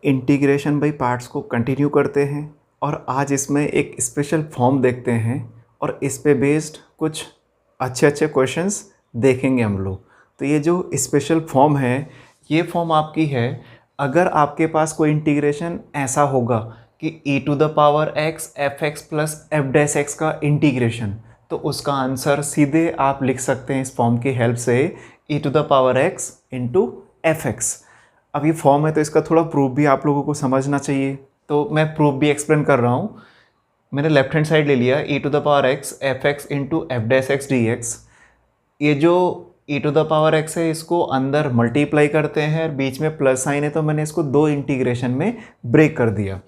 Integration by parts को continue करते हैं और आज इसमें एक स्पेशल फॉर्म देखते हैं और इस पे बेस्ड कुछ अच्छे अच्छे क्वेश्चंस देखेंगे हम लोग। तो ये जो स्पेशल फॉर्म है, ये फॉर्म आपकी है अगर आपके पास कोई इंटीग्रेशन ऐसा होगा कि e to the power x f x plus f dash x का इंटीग्रेशन, तो उसका आंसर सीधे आप लिख सकते हैं इस फॉर्म की हेल्प से e to the power x into f x. अब ये फॉर्म है तो इसका थोड़ा प्रूफ भी आप लोगों को समझना चाहिए, तो मैं प्रूफ भी एक्सप्लेन कर रहा हूँ। मैंने लेफ्ट हैंड साइड ले लिया e to the power x f x into f dash x d x. ये जो e to the power x है इसको अंदर मल्टीप्लाई करते हैं और बीच में प्लस साइन है, तो मैंने इसको दो इंटीग्रेशन में ब्रेक कर दिया।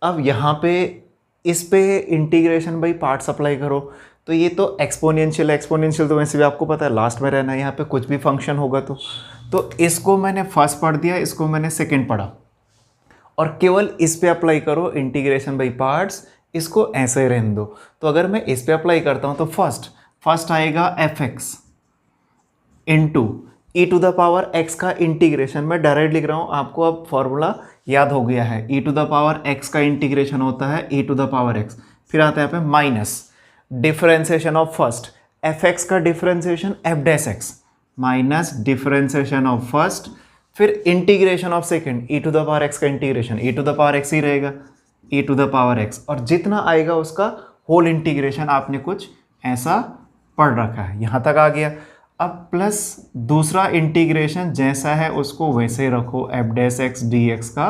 अब यहाँ पे इस पे इंटीग्रेशन बाई पार्ट्स अप्लाई करो, तो ये तो एक्सपोनेंशियल तो वैसे भी आपको पता है लास्ट में रहना है, यहाँ पे कुछ भी फंक्शन होगा तो इसको मैंने फर्स्ट पढ़ दिया, इसको मैंने सेकंड पढ़ा और केवल इस पे अप्लाई करो इंटीग्रेशन बाई पार्ट्स, इसको ऐसे ही रहने दो। तो अगर मैं इस पे अप्लाई करता हूँ तो फर्स्ट आएगा f x into e to the power x का इंटीग्रेशन, मैं डायरेक्ट लिख रहा हूँ, आपको अब फॉर्मूला याद हो गया है। E to the power x का इंटीग्रेशन होता है e to the power x, फिर आता है यहाँ पे minus differentiation of first f x का differentiation f dash x minus differentiation of first, फिर integration of second e to the power x का integration e to the power x ही रहेगा e to the power x, और जितना आएगा उसका whole integration आपने कुछ ऐसा पढ़ रखा है, यहाँ तक आ गया। अब प्लस दूसरा इंटीग्रेशन जैसा है उसको वैसे रखो F dash x d x का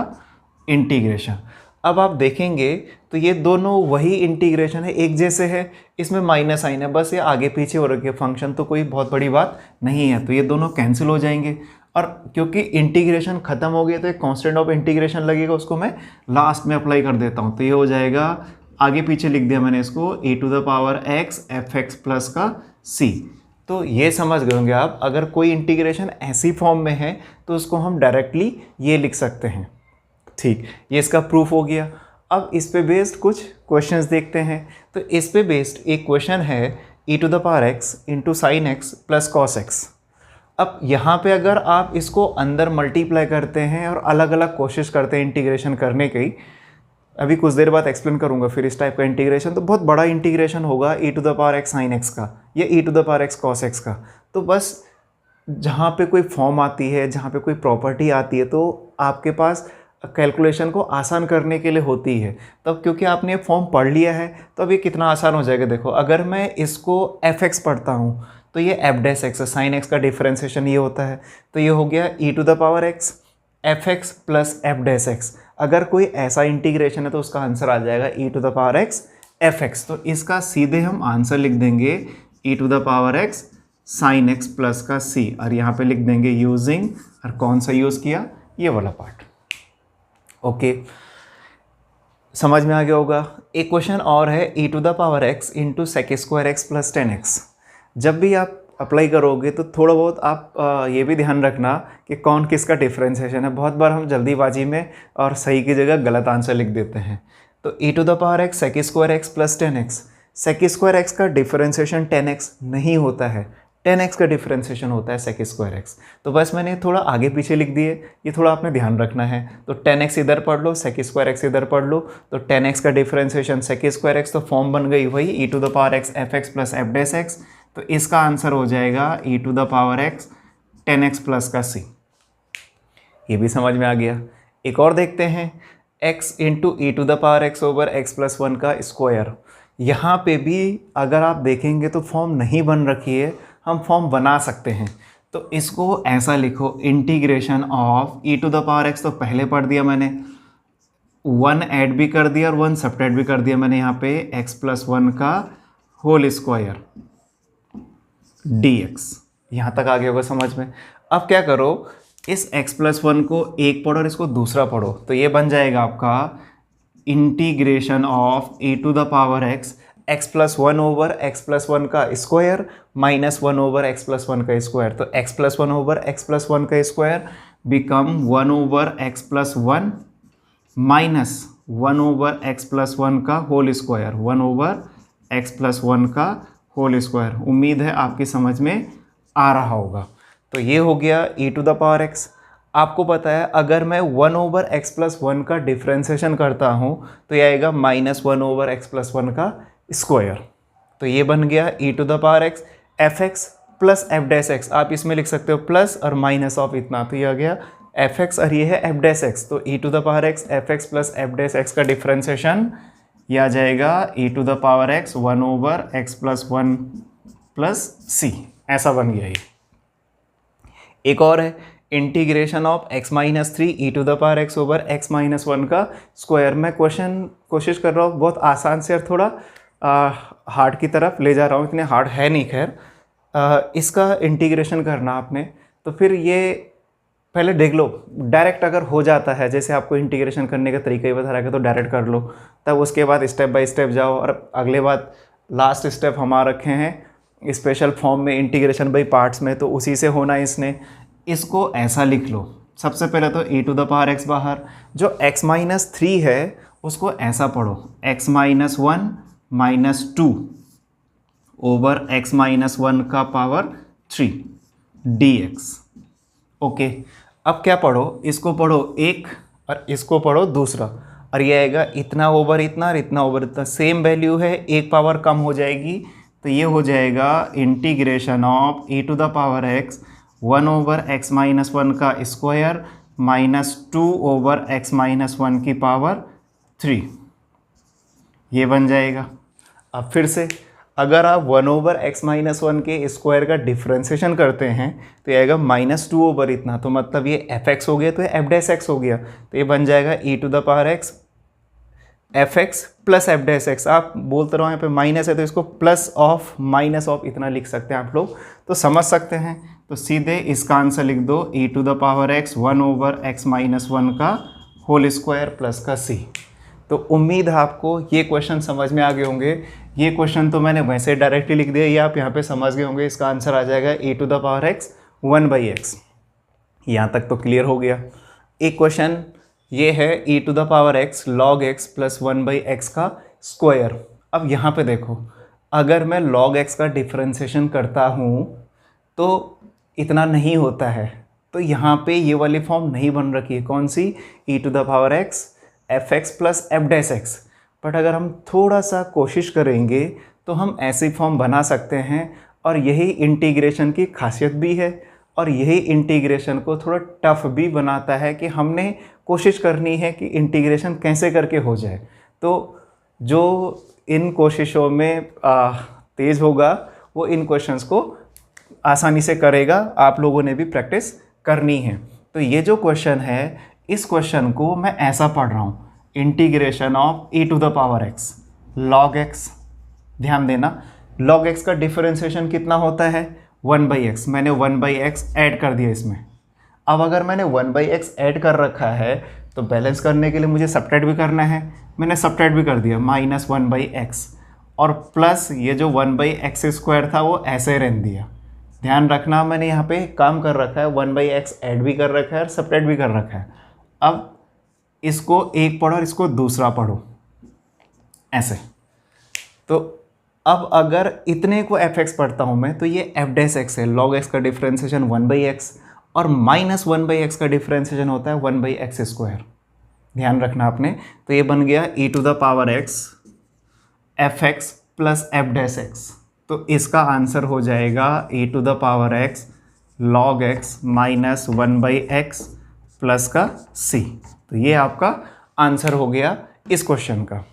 इंटीग्रेशन। अब आप देखेंगे तो ये दोनों वही इंटीग्रेशन है, एक जैसे है, इसमें माइनस साइन है, बस ये आगे पीछे हो रखी है फंक्शन, तो कोई बहुत बड़ी बात नहीं है, तो ये दोनों कैंसिल हो जाएंगे। और क्योंकि इंटीग्रेशन खत्म हो गया तो एक कांस्टेंट ऑफ इंटीग्रेशन लगेगा, उसको मैं लास्ट में अप्लाई कर देता हूँ, तो ये हो जाएगा, आगे पीछे लिख दिया मैंने इसको e to the power x f x plus का c। तो ये समझ गए होंगे आप, अगर कोई इंटीग्रेशन ऐसी फॉर्म में है तो उसको हम डायरेक्टली ये लिख सकते हैं। ठीक, ये इसका प्रूफ हो गया। अब इस पे बेस्ड कुछ क्वेश्चंस देखते हैं। तो इस पे बेस्ड एक क्वेश्चन है e to the power x into sine x plus cos x. अब यहाँ पे अगर आप इसको अंदर मल्टीप्लाई करते हैं और अलग अलग कोशिश करते हैं इंटीग्रेशन करने की, अभी कुछ देर बाद एक्सप्लेन करूँगा फिर इस टाइप का इंटीग्रेशन, तो बहुत बड़ा इंटीग्रेशन होगा e to the power x sine x का या e to the power x cos x का। तो बस जहाँ पे कोई फॉर्म आती है, जहाँ पे कोई प्रॉपर्टी आती है, तो आपके पास कैलकुलेशन को आसान करने के लिए होती है। तब क्योंकि आपने ये फॉर्म पढ़ लिया है तो अब ये कितना आसान हो जाएगा। देखो, अगर मैं इसको एफ एक्स पढ़ता हूँ तो ये f dash x, sine x का डिफरेंशिएशन ये होता है, तो ये हो गया e to the power x f x plus f dash x. अगर कोई ऐसा इंटीग्रेशन है तो उसका आंसर आ जाएगा e to the power x f x. तो इसका सीधे हम आंसर लिख देंगे e to the power x sine x plus का c, और यहाँ पे लिख देंगे यूजिंग, और कौन सा यूज़ किया, ये वाला पार्ट। ओके, समझ में आ गया होगा। एक क्वेश्चन और है e to the power x into sec square x plus 10x। जब भी आप अप्लाई करोगे तो थोड़ा बहुत आप ये भी ध्यान रखना कि कौन किसका डिफरेंशिएशन है। बहुत बार हम जल्दीबाजी में और सही की जगह गलत आंसर लिख देते हैं। तो e to the power x sec square x plus 10x, sec square x का डिफरेंशिएशन 10x नहीं होता है, 10x का डिफरेंशिएशन होता है सेक स्क्वायर एक्स। तो बस मैंने थोड़ा आगे पीछे लिख दिए, ये थोड़ा आपने ध्यान रखना है। तो 10x इधर पढ़ लो, सेक स्क्वायर एक्स इधर पढ़ लो, तो 10x का डिफरेंशिएशन सेक स्क्वायर एक्स, तो फॉर्म बन गई वही e to the power x f x plus f dash x. तो इसका आंसर हो जाएगा e to the power x 10x plus का c। ये भी समझ में आ गया। एक और देखते हैं, x into e to the power x over x plus 1 का स्क्वायर। यहाँ पे भी अगर आप देखेंगे तो फॉर्म नहीं बन रखी है, हम फॉर्म बना सकते हैं। तो इसको ऐसा लिखो, integration of e to the power x, तो पहले पढ़ दिया मैंने, 1 ऐड भी कर दिया और 1 सब्ट्रैक्ट भी कर दिया मैंने यहाँ पे, x प्लस 1 का होल स्क्वायर dx। यहाँ तक आ गया होगा समझ में। अब क्या करो, इस x प्लस 1 को एक पढ़ो और इसको दूसरा पढ़ो, तो ये बन जाएगा आपका integration of e to the power x plus 1 over x plus 1 का square minus 1 over x plus 1 का स्क्वायर। तो x plus 1 over x plus 1 का square become 1 over x plus 1 minus 1 over x plus 1 का whole square, 1 over x plus 1 का whole square. उम्मीद है आपकी समझ में आ रहा होगा। तो ये हो गया e to the power x। आपको पता है अगर मैं 1/x+1 का डिफ्रेंसिएशन करता हूँ तो ये आएगा -1/x+1 का स्क्वायर। तो ये बन गया e⁻x fx प्लस f'(x). आप इसमें लिख सकते हो प्लस और माइनस ऑफ इतना, तो ये आ गया fx और ये है f'(x). तो e⁻x fx प्लस f'(x) का डिफ्रेंसिएशन ये आ जाएगा e⁻x 1/x+1 प्लस c। ऐसा बन गया ये। एक और है इंटीग्रेशन ऑफ x-3 e⁻x/x-1 का स्क्वायर। मैं कोशिश कर रहा हूँ बहुत आसान से और थोड़ा हार्ड की तरफ ले जा रहा हूँ, इतने हार्ड है नहीं। खैर इसका इंटीग्रेशन करना आपने, तो फिर ये पहले देख लो डायरेक्ट अगर हो जाता है, जैसे आपको इंटीग्रेशन करने का तरीका ही बता रहा है तो डायरेक्ट कर लो, तब उसके बाद स्टेप बाय स्टेप जाओ। और अगले बात लास्ट स्टेप हमारा रखे हैं स्पेशल फॉर्म में इंटीग्रेशन बाय पार्ट्स में, तो उसी से होना है इसने। इसको ऐसा लिख लो, सबसे पहले तो e⁻x बाहर, जो x-3 है उसको ऐसा पढ़ो x-1 -2 ओवर x-1 का पावर 3 dx। ओके, अब क्या पढ़ो, इसको पढ़ो एक और इसको पढ़ो दूसरा, और ये आएगा इतना ओवर इतना और इतना ओवर इतना, सेम वैल्यू है, एक पावर कम हो जाएगी, तो ये हो जाएगा इंटीग्रेशन ऑफ e⁻x 1/x-1 का स्क्वायर -2 ओवर x-1 की पावर 3, ये बन जाएगा। अब फिर से अगर आप 1/x-1 के स्क्वायर का डिफ्रेंसिएशन करते हैं तो ये आएगा -2 ओवर इतना, तो मतलब ये fx हो गया, तो ये f'(x) हो गया, तो ये बन जाएगा e⁻x fx प्लस f'(x). आप बोलते रहो यहाँ पे माइनस है तो इसको प्लस ऑफ माइनस ऑफ इतना लिख सकते हैं आप लोग, तो समझ सकते हैं। तो सीधे इसका आंसर लिख दो e⁻x 1/x-1 का होल स्क्वायर प्लस का c। तो उम्मीद है आपको ये क्वेश्चन समझ में आ गए होंगे। ये क्वेश्चन तो मैंने वैसे डायरेक्टली लिख दिया, ये आप यहाँ पे समझ गए होंगे। इसका आंसर आ जाएगा e⁻x 1/x। यहाँ तक तो क्लियर हो गया। एक क्वेश्चन ये है e⁻x log x plus 1/x का स्क्वायर। अब यहाँ पे देखो, अगर मैं log x का डिफ्रेंसिएशन करता हूँ तो इतना नहीं होता है, तो यहाँ पे ये वाली फॉर्म नहीं बन रखी है। कौन सी? e⁻x fx plus f'(x). But अगर हम थोड़ा सा कोशिश करेंगे तो हम ऐसी फॉर्म बना सकते हैं, और यही इंटीग्रेशन की खासियत भी है, और यही इंटीग्रेशन को थोड़ा टफ भी बनाता है कि हमने कोशिश करनी है कि इंटीग्रेशन कैसे करके हो जाए। तो जो इन कोशिशों में तेज़ होगा वो इन क्वेश्चंस को आसानी से करेगा। आप लोगों ने भी प्रैक्टिस करनी है। तो ये जो क्वेश्चन है, इस क्वेश्चन को मैं ऐसा पढ़ रहा हूँ, integration of e⁻x log x। ध्यान देना, log x का डिफरेंशिएशन कितना होता है? 1/x। मैंने 1/x ऐड कर दिया इसमें। अब अगर मैंने 1/x ऐड कर रखा है तो बैलेंस करने के लिए मुझे सब्ट्रैक्ट भी करना है। मैंने सब्ट्रैक्ट भी कर दिया, -1/x, और प्लस ये जो 1/x² था वो ऐसे रहने दिया। ध्यान रखना, मैंने यहाँ पे काम कर रखा है, 1/x ऐड भी कर रखा है और सब्ट्रैक्ट भी कर रखा है। अब इसको एक पढ़ो और इसको दूसरा पढ़ो, ऐसे। तो अब अगर इतने को fx पढ़ता हूँ मैं, तो ये f'(x) है। log x का डिफ्रेंसिएशन 1/x और -1/x का डिफ्रेंसिएशन होता है 1/x²। ध्यान रखना आपने। तो ये बन गया e⁻x fx प्लस f'(x). तो इसका आंसर हो जाएगा e⁻x log x minus 1/x plus का c। तो ये आपका आंसर हो गया इस क्वेश्चन का।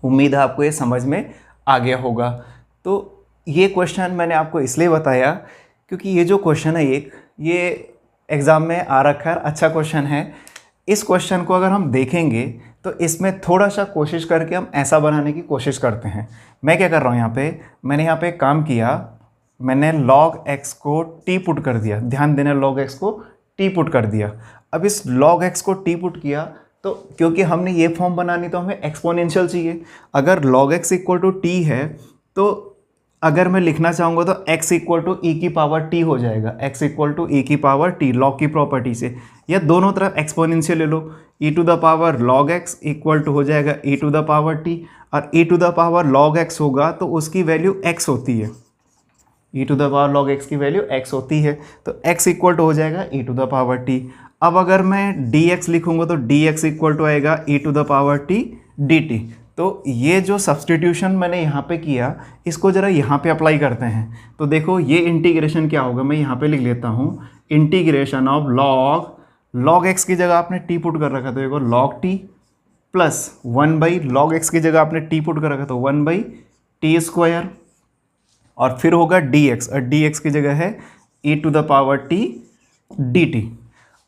उम्मीद है आपको ये समझ में आ गया होगा। तो ये क्वेश्चन मैंने आपको इसलिए बताया क्योंकि ये जो क्वेश्चन है ये एग्ज़ाम में आ रखा है, अच्छा क्वेश्चन है। इस क्वेश्चन को अगर हम देखेंगे तो इसमें थोड़ा सा कोशिश करके हम ऐसा बनाने की कोशिश करते हैं। मैं क्या कर रहा हूँ यहाँ पे, मैंने यहाँ पे काम किया, मैंने log x को t पुट कर दिया। ध्यान देना, log x को t पुट कर दिया। अब इस log x को t पुट किया तो क्योंकि हमने ये फॉर्म बनानी तो हमें एक्सपोनेंशियल चाहिए। अगर log x equal to t है तो अगर मैं लिखना चाहूँगा तो x इक्वल टू e की पावर t हो जाएगा। x इक्वल टू e की पावर t log की प्रॉपर्टी से, या दोनों तरफ एक्सपोनेंशियल ले लो। e⁻log x इक्वल टू हो जाएगा e⁻t, और e⁻ log x होगा तो उसकी वैल्यू x होती है। e⁻log x की वैल्यू x होती है, तो x इक्वल टू हो जाएगा e⁻t। अब अगर मैं dx लिखूंगा तो dx इक्वल टू आएगा e to the power t dt। तो ये जो सब्सटीट्यूशन मैंने यहाँ पे किया, इसको ज़रा यहाँ पे अप्लाई करते हैं। तो देखो ये इंटीग्रेशन क्या होगा, मैं यहाँ पे लिख लेता हूँ इंटीग्रेशन ऑफ log x की जगह आपने t पुट कर रखा, तो देखो log t plus 1/log x की जगह आपने t पुट कर रखा, तो 1/t², और फिर होगा dx, और dx की जगह है e to the power t dt।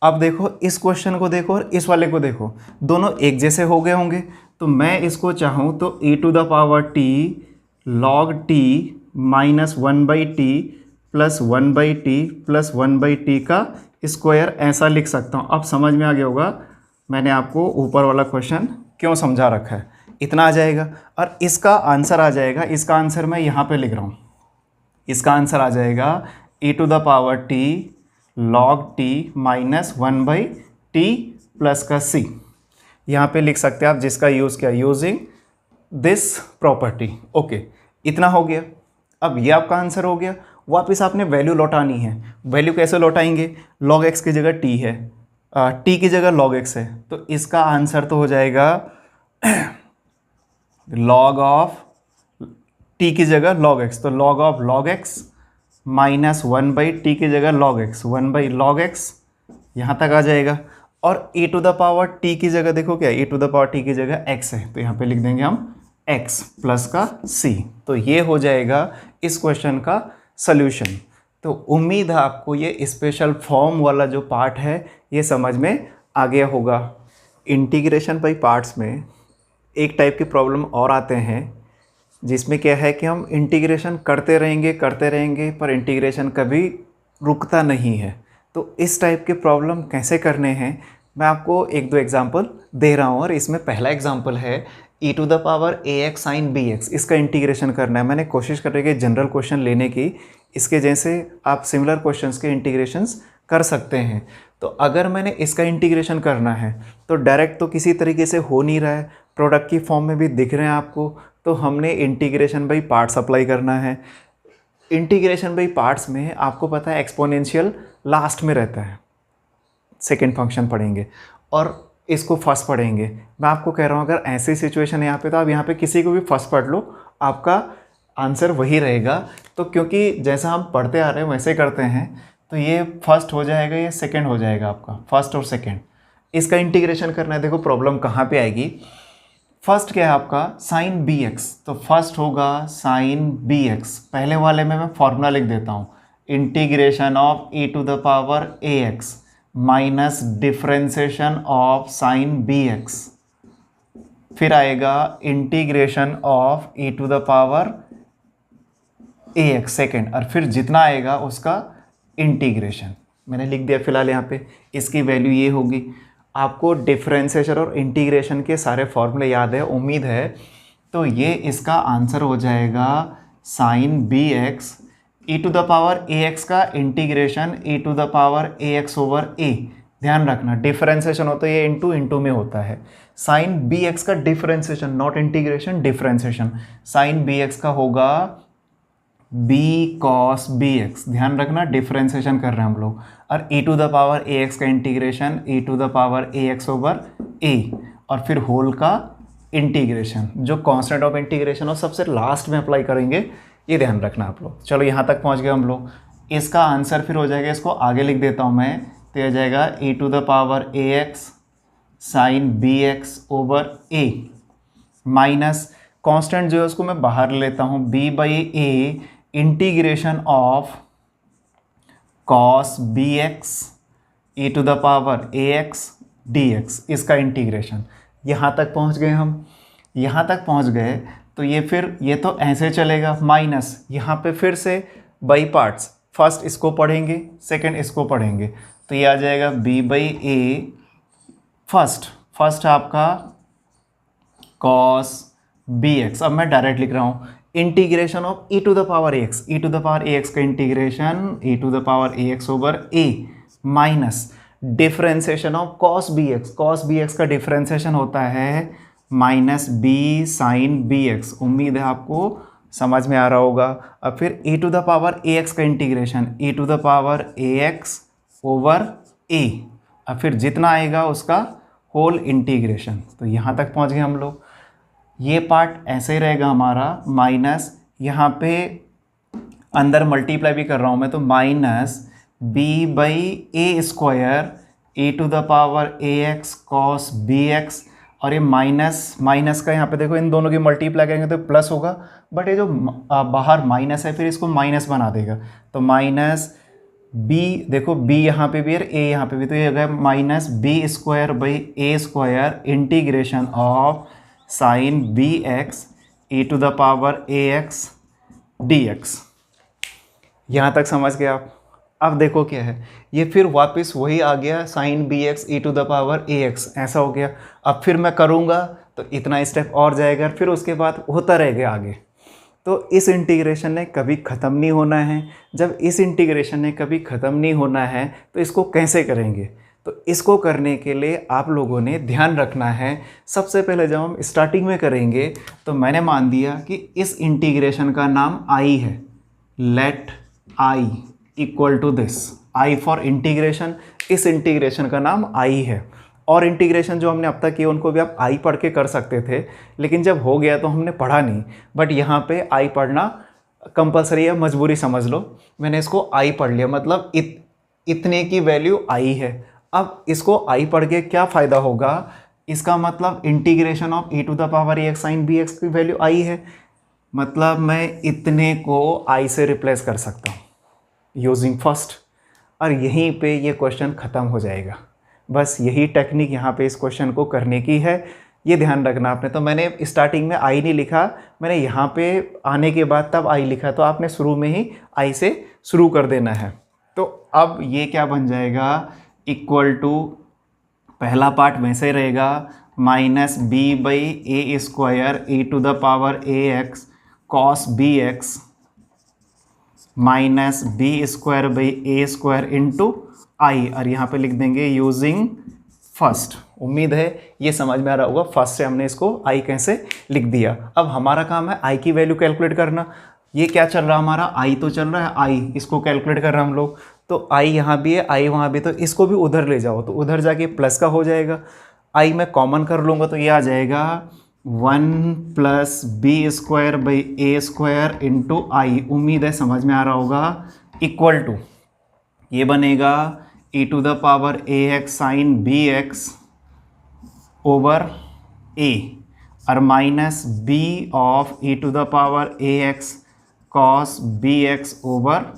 अब देखो इस क्वेश्चन को देखो और इस वाले को देखो, दोनों एक जैसे हो गए होंगे। तो मैं इसको चाहूँ तो e to the power t log t minus 1/t plus 1/t plus 1/t का स्क्वायर ऐसा लिख सकता हूँ। अब समझ में आ गया होगा मैंने आपको ऊपर वाला क्वेश्चन क्यों समझा रखा है। इतना आ जाएगा और इसका आंसर आ जाएगा, इसका आंसर मैं यहाँ पे लिख रहा हूँ, इसका आंसर आ जाएगा e to the power t log t minus 1/t plus का c। यहाँ पे लिख सकते हैं आप, जिसका यूज़ किया यूजिंग दिस प्रॉपर्टी। ओके, इतना हो गया। अब ये आपका आंसर हो गया। वापस आपने वैल्यू लौटानी है। वैल्यू कैसे लौटाएंगे, log x की जगह t है, t की जगह log x है, तो इसका आंसर तो हो जाएगा log ऑफ t की जगह log x, तो log of log x minus 1/t की जगह log x, 1/log x यहाँ तक आ जाएगा। और e to the power t की जगह देखो क्या, e to the power t की जगह x है, तो यहाँ पे लिख देंगे हम x प्लस का c। तो ये हो जाएगा इस क्वेश्चन का सल्यूशन। तो उम्मीद है आपको ये स्पेशल फॉर्म वाला जो पार्ट है ये समझ में आ गया होगा। इंटीग्रेशन बाई पार्ट्स में एक टाइप की प्रॉब्लम और आते हैं, जिसमें क्या है कि हम इंटीग्रेशन करते रहेंगे पर इंटीग्रेशन कभी रुकता नहीं है। तो इस टाइप के प्रॉब्लम कैसे करने हैं मैं आपको एक दो एग्जांपल दे रहा हूँ। और इसमें पहला एग्जांपल है e to the power ax sin bx, इसका इंटीग्रेशन करना है। मैंने कोशिश कर रही है जनरल क्वेश्चन लेने की, इसके जैसे आप सिमिलर क्वेश्चंस के इंटीग्रेशंस कर सकते हैं। तो अगर मैंने इसका इंटीग्रेशन करना है तो डायरेक्ट तो किसी तरीके से हो नहीं रहा है, प्रोडक्ट की फॉर्म में भी दिख रहे हैं आपको, तो हमने इंटीग्रेशन बाई पार्ट्स अप्लाई करना है। इंटीग्रेशन बाई पार्ट्स में आपको पता है एक्सपोनेंशियल लास्ट में रहता है, सेकेंड फंक्शन पढ़ेंगे और इसको फर्स्ट पढ़ेंगे। मैं आपको कह रहा हूँ अगर ऐसी सिचुएशन है यहाँ पे, तो आप यहाँ पे किसी को भी फर्स्ट पढ़ लो, आपका आंसर वही रहेगा। तो क्योंकि जैसा हम पढ़ते आ रहे हैं वैसे करते हैं, तो ये फर्स्ट हो जाएगा, ये सेकेंड हो जाएगा आपका, फर्स्ट और सेकेंड। इसका इंटीग्रेशन करना है। देखो प्रॉब्लम कहाँ पे आएगी। फर्स्ट क्या है आपका साइन बी एक्स, तो फर्स्ट होगा साइन बी एक्स। पहले वाले में मैं फॉर्मूला लिख देता हूँ, integration of e to the power a x minus differentiation of sine b x, फिर आएगा integration of e to the power a x second, और फिर जितना आएगा उसका इंटीग्रेशन मैंने लिख दिया फिलहाल यहाँ पे। इसकी वैल्यू ये होगी। आपको डिफरेंशिएशन और इंटीग्रेशन के सारे फॉर्मूले याद है उम्मीद है। तो ये इसका आंसर हो जाएगा sine b x e to the power a x का integration e to the power a x over a. ध्यान रखना डिफरेंशिएशन होता है ये इंटू इंटू में होता है। साइन बी एक्स का differentiation, not integration, differentiation. Sine b x का होगा बी कॉस बी एक्स। ध्यान रखना डिफरेंशिएशन कर रहे हैं हम लोग। और e to the power a x का integration e to the power a x over a, और फिर होल का इंटीग्रेशन जो कांस्टेंट ऑफ इंटीग्रेशन और सबसे लास्ट में अप्लाई करेंगे, ये ध्यान रखना आप लोग। चलो यहाँ तक पहुँच गए हम लोग। इसका आंसर फिर हो जाएगा, इसको आगे लिख देता हूँ मैं, तो यह जाएगा e to the power a x sine b x over a minus constant जो है उसको मैं बाहर लेता हूँ b by a integration of cos b x e to the power a x d x, इसका इंटीग्रेशन। यहाँ तक पहुँच गए हम। यहाँ तक पहुँच गए तो ये फिर ये तो ऐसे चलेगा माइनस, यहाँ पे फिर से बाई पार्ट्स, फर्स्ट इसको पढ़ेंगे सेकंड इसको पढ़ेंगे, तो ये आ जाएगा b बाई ए फर्स्ट आपका कॉस बी एक्स। अब मैं डायरेक्ट लिख रहा हूँ integration of e to the power a x, e to the power a x का integration e to the power a x over a minus differentiation of cos b x. Cos b x का differentiation होता है minus b sine b x. उम्मीद है आपको समझ में आ रहा होगा। अब फिर e to the power a x का integration e to the power a x over a और फिर जितना आएगा उसका होल इंटीग्रेशन। तो यहाँ तक पहुँच गए हम लोग। ये पार्ट ऐसे ही रहेगा हमारा, माइनस यहाँ पे अंदर मल्टीप्लाई भी कर रहा हूँ मैं, तो minus b by a square a to the power a x cos b x, और ये माइनस माइनस का यहाँ पे देखो इन दोनों की मल्टीप्लाई करेंगे तो प्लस होगा, बट ये जो बाहर माइनस है फिर इसको माइनस बना देगा, तो माइनस बी, देखो बी यहाँ पे भी और ए यहाँ पे भी, तो ये हो गया minus b square by a square integration of sine b x a to the power a x d x. यहाँ तक समझ गए आप। अब देखो क्या है, ये फिर वापस वही आ गया sine b x a to the power a x, ऐसा हो गया। अब फिर मैं करूँगा तो इतना स्टेप और जाएगा, फिर उसके बाद होता रहेगा आगे। तो इस इंटीग्रेशन ने कभी ख़त्म नहीं होना है। जब इस इंटीग्रेशन ने कभी ख़त्म नहीं होना है तो इसको कैसे करेंगे? तो इसको करने के लिए आप लोगों ने ध्यान रखना है, सबसे पहले जब हम स्टार्टिंग में करेंगे तो मैंने मान दिया कि इस इंटीग्रेशन का नाम आई है। Let I equal to this, I for integration, इस इंटीग्रेशन का नाम आई है। और इंटीग्रेशन जो हमने अब तक किए उनको भी आप आई पढ़ के कर सकते थे, लेकिन जब हो गया तो हमने पढ़ा नहीं, बट यहाँ पे आई पढ़ना कंपलसरी है, मजबूरी समझ लो। मैंने इसको आई पढ़ लिया, मतलब इतने की वैल्यू आई है। अब इसको आई पढ़ के क्या फ़ायदा होगा? इसका मतलब integration of e to the power a x sine b x की वैल्यू आई है, मतलब मैं इतने को आई से रिप्लेस कर सकता हूँ यूजिंग फर्स्ट, और यहीं पे ये क्वेश्चन ख़त्म हो जाएगा। बस यही टेक्निक यहाँ पे इस क्वेश्चन को करने की है, ये ध्यान रखना आपने। तो मैंने स्टार्टिंग में आई नहीं लिखा, मैंने यहाँ पे आने के बाद तब आई लिखा, तो आपने शुरू में ही आई से शुरू कर देना है। तो अब ये क्या बन जाएगा? इक्वल टू, पहला पार्ट वैसे रहेगा, minus b by a square a to the power a x cos b x minus b square by a square into I, और यहाँ पे लिख देंगे यूजिंग फर्स्ट। उम्मीद है ये समझ में आ रहा होगा, फर्स्ट से हमने इसको आई कैसे लिख दिया। अब हमारा काम है आई की वैल्यू कैलकुलेट करना। ये क्या चल रहा है हमारा? आई तो चल रहा है, आई इसको कैलकुलेट कर रहे हैं हम लोग। तो आई यहाँ भी है, आई वहाँ भी, तो इसको भी उधर ले जाओ, तो उधर जाके प्लस का हो जाएगा। आई मैं कॉमन कर लूँगा तो ये आ जाएगा 1 plus b square by a square into I. उम्मीद है समझ में आ रहा होगा। इक्वल टू, ये बनेगा e to the power a x sine b x over a, और minus b of e to the power a x cos b x over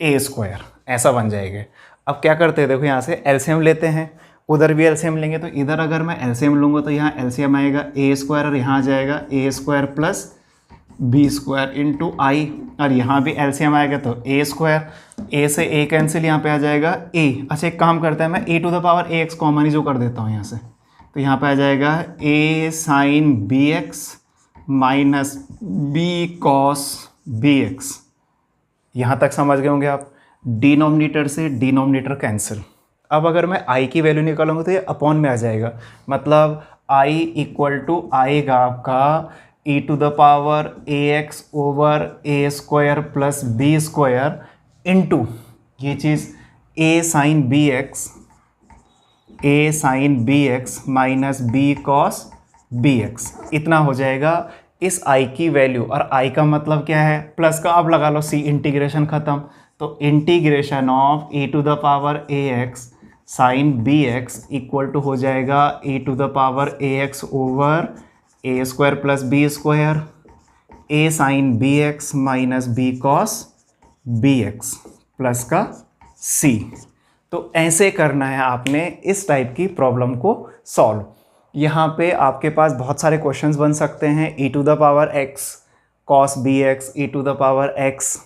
a square, ऐसा बन जाएगा। अब क्या करते हैं, देखो यहाँ से एलसीएम लेते हैं, उधर भी एलसीएम लेंगे, तो इधर अगर मैं एलसीएम लूँगा तो यहाँ एलसीएम आएगा ए स्क्वायर, और यहाँ आ जाएगा a square plus b square into I, और यहाँ भी एलसीएम आएगा तो ए स्क्वायर, ए से ए कैंसिल, यहाँ पे आ जाएगा ए। अच्छा एक काम करता है, मैं a to the power a x common ही जो कर देता हूँ यहाँ से, तो यहाँ पे आ जाएगा a sine b x minus b cos b x. यहाँ तक समझ गए होंगे आप। डिनोमिनेटर से डिनोमिनेटर कैंसिल। अब अगर मैं आई की वैल्यू निकालूंगा तो ये अपॉन में आ जाएगा, मतलब आई इक्वल टू आएगा आपका e to the power a x over a square plus b square into ये चीज़ a sine b x minus b cos b x, इतना हो जाएगा इस आई की वैल्यू। और आई का मतलब क्या है? प्लस का। अब लगा लो सी, इंटीग्रेशन ख़त्म, तो integration of e to the power a x sine b x equal to हो जाएगा e to the power a x over a square plus b square a sine b x minus b cos b x plus का C. तो ऐसे करना है आपने इस type की प्रॉब्लम को सॉल्व। यहाँ पे आपके पास बहुत सारे क्वेश्चंस बन सकते हैं, e to the power x cos b x, e to the power x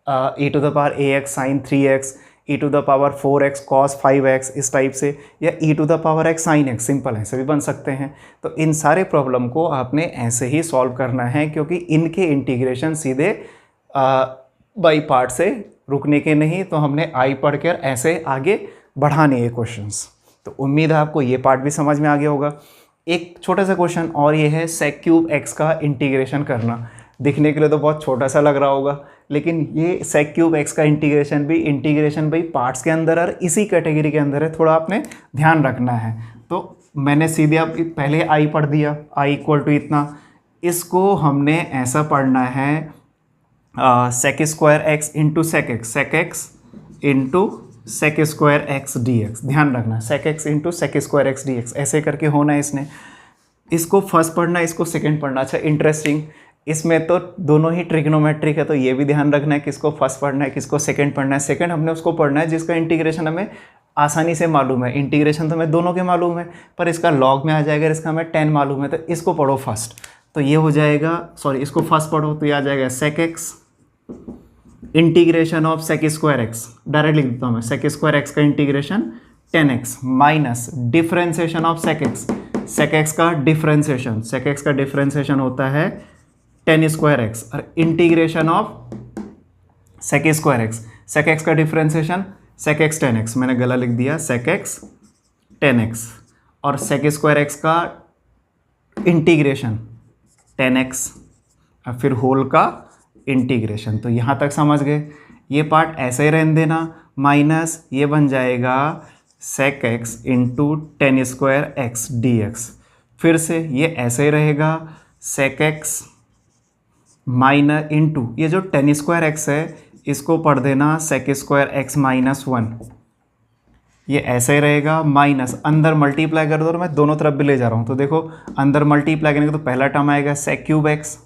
e to the power a x sine 3x, e to the power 4x cos 5x, इस टाइप से, या e to the power x sine x, simple ऐसे भी बन सकते हैं। तो इन सारे प्रॉब्लम को आपने ऐसे ही सॉल्व करना है, क्योंकि इनके इंटीग्रेशन सीधे बाई पार्ट से रुकने के नहीं, तो हमने आई पढ़कर ऐसे आगे बढ़ाने ये क्वेश्चंस। तो उम्मीद है आपको ये पार्ट भी समझ में आ गया होगा। एक छोटा सा क्वेश्चन और ये है, सेक क्यूब एक्स का इंटीग्रेशन करना। दिखने के लिए तो बहुत छोटा सा लग रहा होगा, लेकिन ये सेक क्यूब एक्स का इंटीग्रेशन भी इंटीग्रेशन बाई पार्ट्स के अंदर और इसी कैटेगरी के अंदर है, थोड़ा आपने ध्यान रखना है। तो मैंने सीधे आप पहले आई पढ़ दिया, आई इक्वल टू इतना, इसको हमने ऐसा पढ़ना है sec square x into sec x into sec square x d x. ध्यान रखना sec x into sec square x d x ऐसे करके होना है इसने। इसको फर्स्ट पढ़ना है, इसको सेकंड पढ़ना। अच्छा इंटरेस्टिंग, इसमें तो दोनों ही ट्रिग्नोमेट्रिक है, तो ये भी ध्यान रखना है किसको फर्स्ट पढ़ना है किसको सेकंड पढ़ना है। सेकंड हमने उसको पढ़ना है जिसका इंटीग्रेशन हमें आसानी से मालूम है। इंटीग्रेशन तो हमें दोनों के मालूम है, पर इसका लॉग में आ जाएगा, इसका हमें 10 मालूम है, तो इसको पढ़ो फर्स्ट। तो ये हो जाएगा, सॉरी इसको फर्स्ट पढ़ो तो ये आ जाएगा sec x integration of sec square x, direct लिख देता हूँ मैं, सेक स्क्वायर एक्स का integration 10x minus differentiation of sec x, sec x का डिफरेंशिएशन, सेक एक्स का डिफरेंशिएशन होता है 10 स्क्वायर एक्स, और integration of sec square x, sec x का डिफरेंशिएशन सेक एक्स 10x, मैंने गला लिख दिया, सेक एक्स 10x, और सेक स्क्वायर एक्स का इंटीग्रेशन 10x, और फिर होल का इंटीग्रेशन। तो यहाँ तक समझ गए। ये पार्ट ऐसे ही रहने देना, माइनस ये बन जाएगा sec x into 10 square x d x. फिर से ये ऐसे ही रहेगा, सेक एक्स माइनस इंटू ये जो 10 स्क्वायर एक्स है इसको पढ़ देना सेक स्क्वायर एक्स माइनस 1, ये ऐसे ही रहेगा, माइनस अंदर मल्टीप्लाई कर दो, और मैं दोनों तरफ भी ले जा रहा हूँ। तो देखो अंदर मल्टीप्लाई करेंगे तो पहला टर्म आएगा सेक क्यूब एक्स,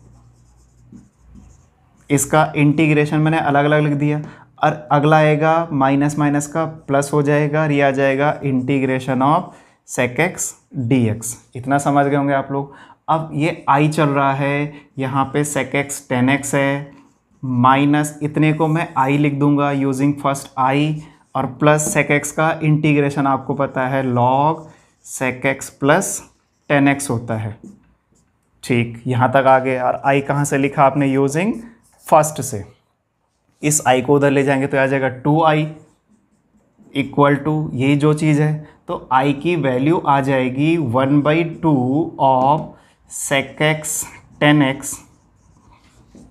इसका इंटीग्रेशन मैंने अलग अलग लिख दिया, और अगला आएगा माइनस माइनस का प्लस हो जाएगा, और ये आ जाएगा integration of sec x d x. इतना समझ गए होंगे आप लोग। अब ये आई चल रहा है, यहाँ पे सेक एक्स 10x है, माइनस इतने को मैं आई लिख दूंगा यूजिंग फर्स्ट आई, और प्लस सेक एक्स का इंटीग्रेशन आपको पता है log sec x plus 10x होता है। ठीक, यहाँ तक आ गए। और आई कहाँ से लिखा आपने, यूजिंग फर्स्ट से। इस आई को उधर ले जाएंगे तो आ जाएगा 2i इक्वल टू यही जो चीज़ है, तो आई की वैल्यू आ जाएगी 1/2 of sec x 10x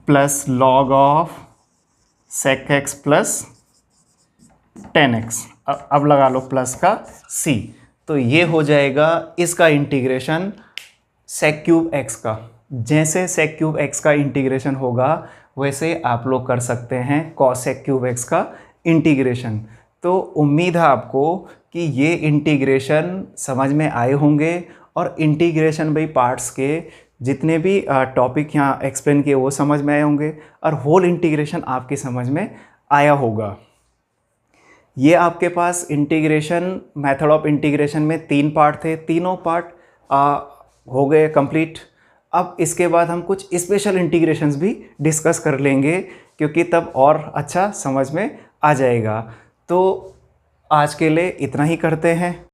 plus log of sec x plus 10x। अब लगा लो प्लस का c, तो ये हो जाएगा इसका इंटीग्रेशन सेक क्यूब एक्स का। जैसे सेक क्यूब एक्स का इंटीग्रेशन होगा वैसे आप लोग कर सकते हैं कॉस सेक क्यूब एक्स का इंटीग्रेशन। तो उम्मीद है आपको कि ये इंटीग्रेशन समझ में आए होंगे, और इंटीग्रेशन बाई पार्ट्स के जितने भी टॉपिक यहाँ एक्सप्लेन किए वो समझ में आए होंगे, और होल इंटीग्रेशन आपकी समझ में आया होगा। ये आपके पास इंटीग्रेशन, मेथड ऑफ इंटीग्रेशन में 3 पार्ट थे, तीनों पार्ट हो गए कंप्लीट। अब इसके बाद हम कुछ स्पेशल इंटीग्रेशंस भी डिस्कस कर लेंगे, क्योंकि तब और अच्छा समझ में आ जाएगा। तो आज के लिए इतना ही करते हैं।